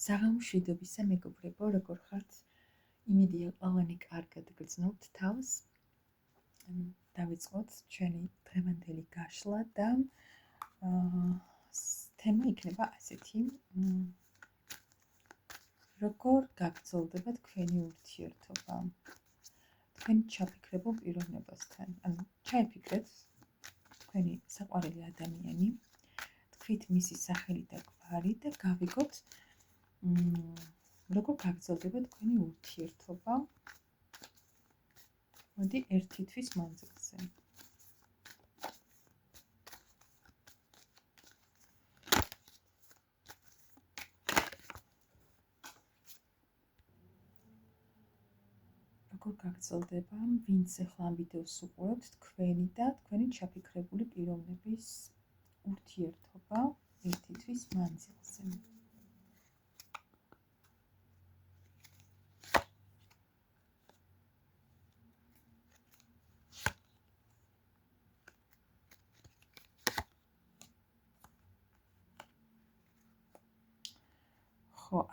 საღამოშვიდობისა მეგობრებო, როგორ ხართ? იმედია ყველანი კარგად გრძნობთ თავს. დავიწყოთ ჩვენი დღევანდელი გაშლა და თემა იქნება ასეთი. როგორ გაგრძელდება თქვენი ურთიერთობა თქვენი ჩაფიქრებულ პიროვნებასთან? ანუ ჩაიფიქრეთ თქვენი საყვარელი ადამიანი, თქვით მისი სახელი და გვარი და გავიგოთ როგორ გაგრძელდება თქვენი ურთიერთობა მოდი ერთი თვის მანძილზე. როგორ გაგრძელდება, ვინც ახლა ამ ვიდეოს უყურებთ, თქვენი და თქვენი ჩაფიქრებული პიროვნების ურთიერთობა ერთი თვის მანძილზე.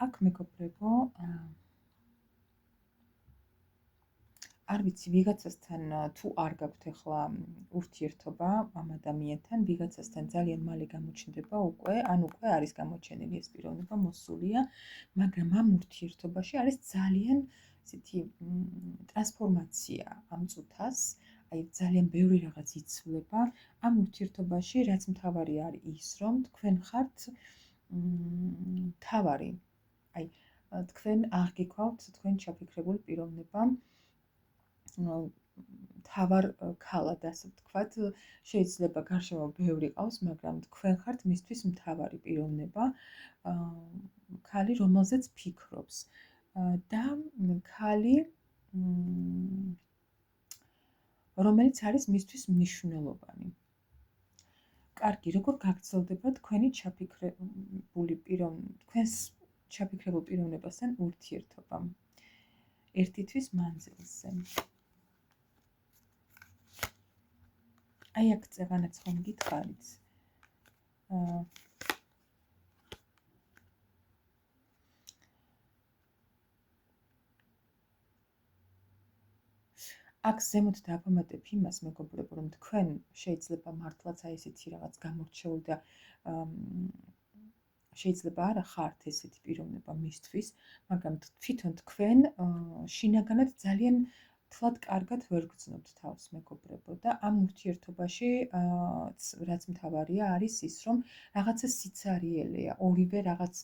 აქ მეგობრებო, არ ვიცი, ვიღაცასთან თუ არ გაქვთ ახლა ურთიერთობა ამ ადამიანთან, ვიღაცასთან ძალიან მალე გამოჩნდება უკვე, ან უკვე არის გამოჩენილი ეს პიროვნება, მოსულია, მაგრამ ამ ურთიერთობაში არის ძალიან ისეთი ტრანსფორმაცია ამ წუთას, აი ძალიან ბევრი რაღაც იცვლება ამ ურთიერთობაში, რაც მთავარი არის ის, რომ თქვენ ხართ მთავარი. აი, თქვენ აღგიქვავთ თქვენ ჩაფიქრებული პიროვნება მთავარ ქალად, ასე ვთქვათ, შეიძლება გარშემო ბევრი ყავს, მაგრამ თქვენ ხართ მისთვის მთავარი პიროვნება, ქალი, რომელზეც ფიქრობს და ქალი, რომელიც არის მისთვის მნიშვნელოვანი. კარგი, როგორ გაგრძელდება თქვენი ჩაფიქრებული თქვენს ჩაფიქრებულ პიროვნებასთან ურთიერთობა ერთი თვის მანძილზე. აი აქ წეღანაც ხომ გითხარით. აქ ზემოთ დავამატებ იმას, მეგობრებო, რომ თქვენ შეიძლება მართლაც აი ესეთი რაღაც გამორჩეული და შეიძლება არა ხართ ესეთი პიროვნება მისთვის, მაგრამ თვითონ თქვენ შინაგანად ძალიან თლად კარგად ვერ გრძნობთ თავს, მეგობრებო, და ამ ურთიერთობაში რაც მთავარია არის ის, რომ რაღაცა სიცარიელეა, ორივე რაღაც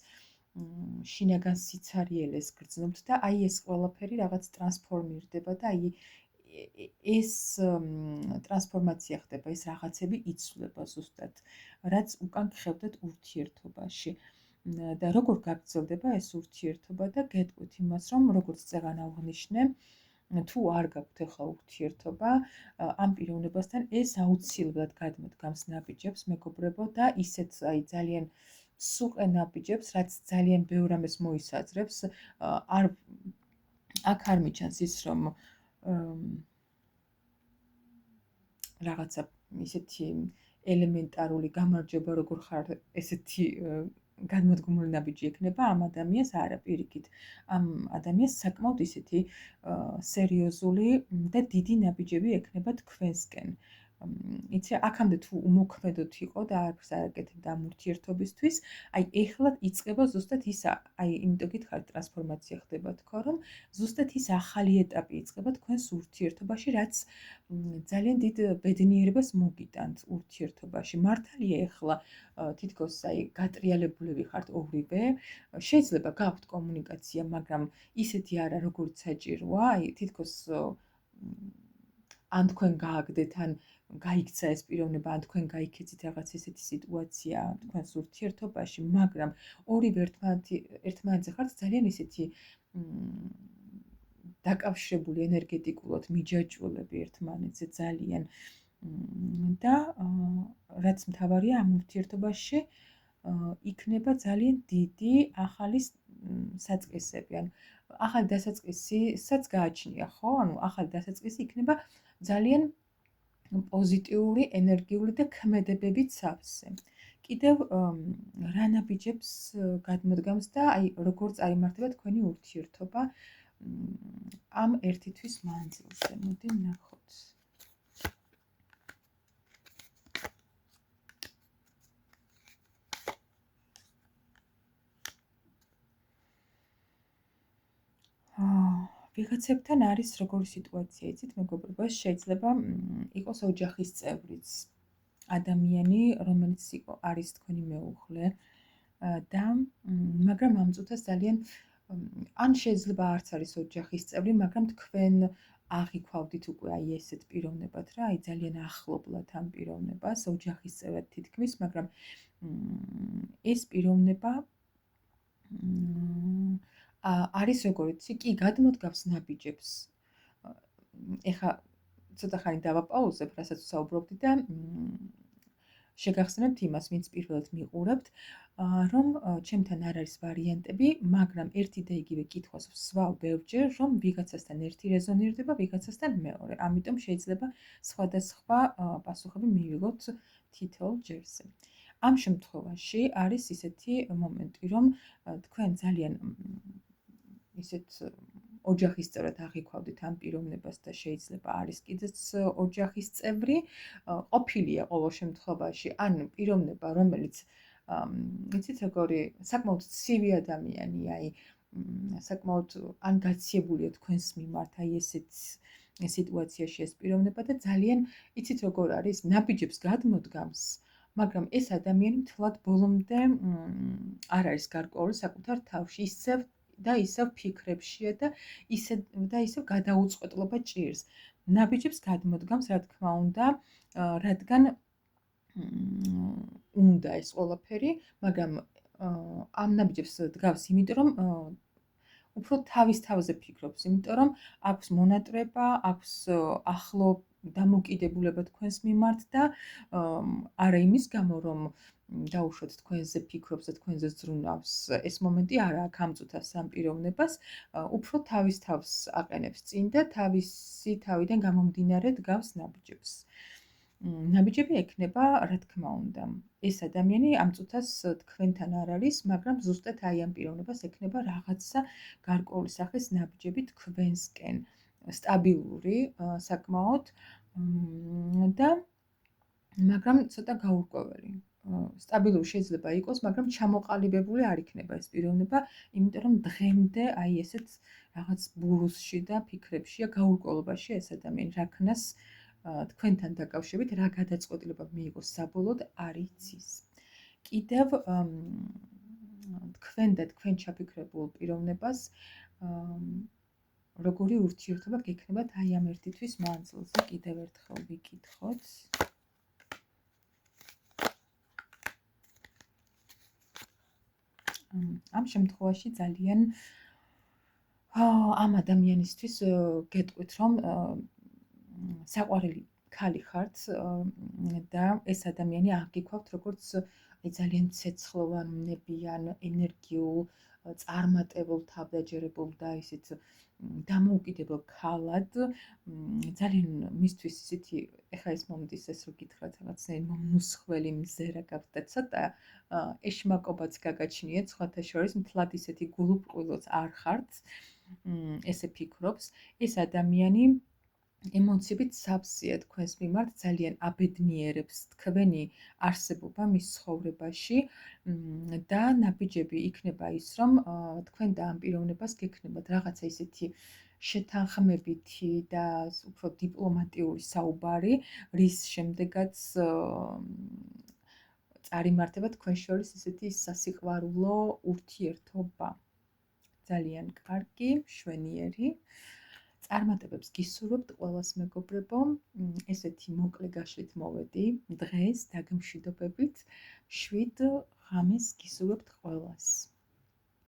შინაგან სიცარიელეს გრძნობთ და აი ეს ყველაფერი რაღაც ტრანსფორმირდება და აი ეს ტრანსფორმაცია ხდება, ეს რაღაცები იცვლება ზუსტად, რაც უკან გხევდეთ ურთიერთობაში. და როგორ გაგრძელდება ეს ურთიერთობა და გეტყვით იმას, რომ როგორც წეღან აღნიშნე, თუ არ გაქვთ ახლა ურთიერთობა ამ პიროვნებასთან, ეს აუცილებლად გადმოდგამს ნაბიჯებს, მეგობრებო, და ისეთ აი ძალიან სუყე ნაბიჯებს, რაც ძალიან ბევრ ამას მოისაძრებს. აქ არ მიჩანს ის, რომ რაღაცა ისეთი ელემენტარული გამარჯვება როგორ ხარ ესეთი გადმოდგმული ნაბიჯი ექნება ამ ადამიანს, არა, პირიქით. ამ ადამიანს საკმაოდ ისეთი სერიოზული და დიდი ნაბიჯები ექნება თქვენსკენ. იცი, აქამდე თუ უმოქმედოთ იყო და არც არ აკეთებდა ამ ურთიერთობისთვის, აი ეხლა იწყება ზუსტად ის, აი იმიტომ გითხარით ტრანსფორმაცია ხდება თქო, რომ ზუსტად ის ახალი ეტაპი იწყება თქვენს ურთიერთობაში, რაც ძალიან დიდ ბედნიერებას მოგიტანთ ურთიერთობაში. მართალია ეხლა თითქოს აი გატრიალებულები ხართ ორივე, შეიძლება გაქვთ კომუნიკაცია, მაგრამ ისეთი არა, როგორც საჭიროა, აი თითქოს ან თქვენ გააგდეთ, ან გაიქცა ეს პიროვნება, ან თქვენ გაიქეცით რაღაც ესეთი სიტუაცია თქვენს ურთიერთობაში, მაგრამ ორივე ერთმანეთზე ხართ ძალიან ისეთი დაკავშირებული ენერგეტიკულად მიჯაჭვულები ერთმანეთზე ძალიან და რაც მთავარია ამ ურთიერთობაში იქნება ძალიან დიდი ახალი საწყისები, ანუ ახალი დასაწყისისაც გააჩნია, ხო? ანუ ახალი დასაწყისი იქნება ძალიან პოზიტიური, ენერგიული და ქმედებებით სავსე. კიდევ რა ნაბიჯებს გადმოდგამს და აი როგორ წარიმართება თქვენი ურთიერთობა ამ ერთი თვის მანძილზე. მოდი ვნახოთ. ვიღაცებთან არის როგორი სიტუაცია, იცით, მეგობრებო, შეიძლება იყოს ოჯახის წევრიც, ადამიანი, რომელიც არის თქვენი მეუღლე და მაგრამ ამ წუთას ძალიან ან შეიძლება არც არის ოჯახის წევრი, მაგრამ თქვენ აღიქვავდით უკვე აი ესეთ პიროვნებად რა, აი ძალიან ახლობლად ამ პიროვნებას, ოჯახის წევრად თითქმის, მაგრამ ეს პიროვნება არის როგორც კი გადმოდგავს ნაბიჯებს. ეხა ცოტა ხანი დავაპაუზებ, რასაც ვსაუბრობდი და შეგახსენებთ იმას, ვინც პირველად მიყურებთ, რომ ჩემთან არ არის ვარიანტები, მაგრამ ერთი და იგივე კითხვას ვსვავ ბევრჯერ, რომ ვიღაცასთან ერთი რეზონირდება, ვიღაცასთან მეორე. ამიტომ შეიძლება სხვადასხვა პასუხები მივიღოთ თითოეულ ჯერზე. ამ შემთხვევაში არის ისეთი მომენტი, რომ თქვენ ძალიან ისეთ ოჯახის წევრად აღიქვავდით ამ პიროვნებას და შეიძლება არის კიდეც ოჯახის წევრი, ყოფილია ყოველ შემთხვევაში, ან პიროვნება, რომელიც იცით როგორი, საკმაოდ ცივი ადამიანი, აი საკმაოდ ან გაციებულია თქვენს მიმართ, აი ესეთ სიტუაციაში ეს პიროვნება და ძალიან იცით როგორ არის, ნაბიჯებს გადმოდგამს, მაგრამ ეს ადამიანი მთლად ბოლომდე არ არის გარკვეული საკუთარ თავში, ისევ ფიქრებშია და ისევ გადაუწყვეტლობა ჭირს. ნაბიჯებს გადმოდგამს, რა თქმა უნდა, რადგან უნდა ეს ყველაფერი, მაგრამ ამ ნაბიჯებს დგავს, იმიტომ რომ უფრო თავის თავზე ფიქრობს, იმიტომ რომ აქვს მონატრება, აქვს ახლო დამოკიდებულება თქვენს მიმართ და არა იმის გამო, რომ დაუშვათ თქვენზე ფიქრობს და თქვენზე ზრუნავს. ეს მომენტი არ აქვს ამ წუთას ამ პიროვნებას, უფრო თავის თავს აყენებს წინ და თავისი თავიდან გამომდინარე დგავს ნაბიჯებს. ნაბიჯები ექნება, რა თქმა უნდა. ეს ადამიანი ამ წუთას თქვენთან არ არის, მაგრამ ზუსტად აი ამ პიროვნებას ექნება რაღაცა გარკვეული სახის ნაბიჯები თქვენსკენ, სტაბილური საკმაოდ და მაგრამ ცოტა გაურკვეველი. სტაბილური შეიძლება იყოს, მაგრამ ჩამოყალიბებული არ იქნება ეს პიროვნება, იმიტომ რომ დღემდე აი ესეთ რაღაც ბურუსში და ფიქრებშია, გაურკვევლობაში ეს ადამიანი, რა ქნას თქვენთან დაკავშირებით, რა გადაწყვეტილება მიიღოს საბოლოოდ არ იცის. კიდევ თქვენ და თქვენ ჩაფიქრებულ პიროვნებას როგორი ურთიერთობა გექნებათ აი ამ ერთი თვის მანძილზე, კიდევ ერთხელ ვიკითხოთ. ამ შემთხვევაში ძალიან ამ ადამიანისთვის გეტყვით, რომ საყვარელი ქალი ხართ და ეს ადამიანი აღგიქვავთ როგორც აი ძალიან ცეცხლოვანებიან, ენერგიულ, წარმატებულ, თავდაჯერებულ და ისეთ დამოუკიდებელ ქალად, ძალიან მისთვის ისეთი, ეხლა ეს მომდის ეს რო გითხრათ რაღაცნაირი მომნუსხველი მზერა გაქვთ და ცოტა ეშმაკობაც გაგაჩნიეთ, სხვათა შორის მთლად ისეთი გულუბრყვილოც არ ხართ, ესე ფიქრობს. ეს ადამიანი ემოციებით სავსეა თქვენს მიმართ, ძალიან აბედნიერებს თქვენი არსებობა მის ცხოვრებაში და ნაბიჯები იქნება ის, რომ თქვენ და ამ პიროვნებას გექნებათ რაღაცა ისეთი შეთანხმებითი და უფრო დიპლომატიური საუბარი, რის შემდეგაც წარიმართება თქვენ შორის ისეთი სასიყვარულო ურთიერთობა. ძალიან კარგი, მშვენიერი. წარმატებებს გისურვებთ ყველას მეგობრებო, ესეთი მოკლე გაშლით მოვედი დღეს დაგმშვიდობებით, შვიდ ღამეს გისურვებთ ყველას.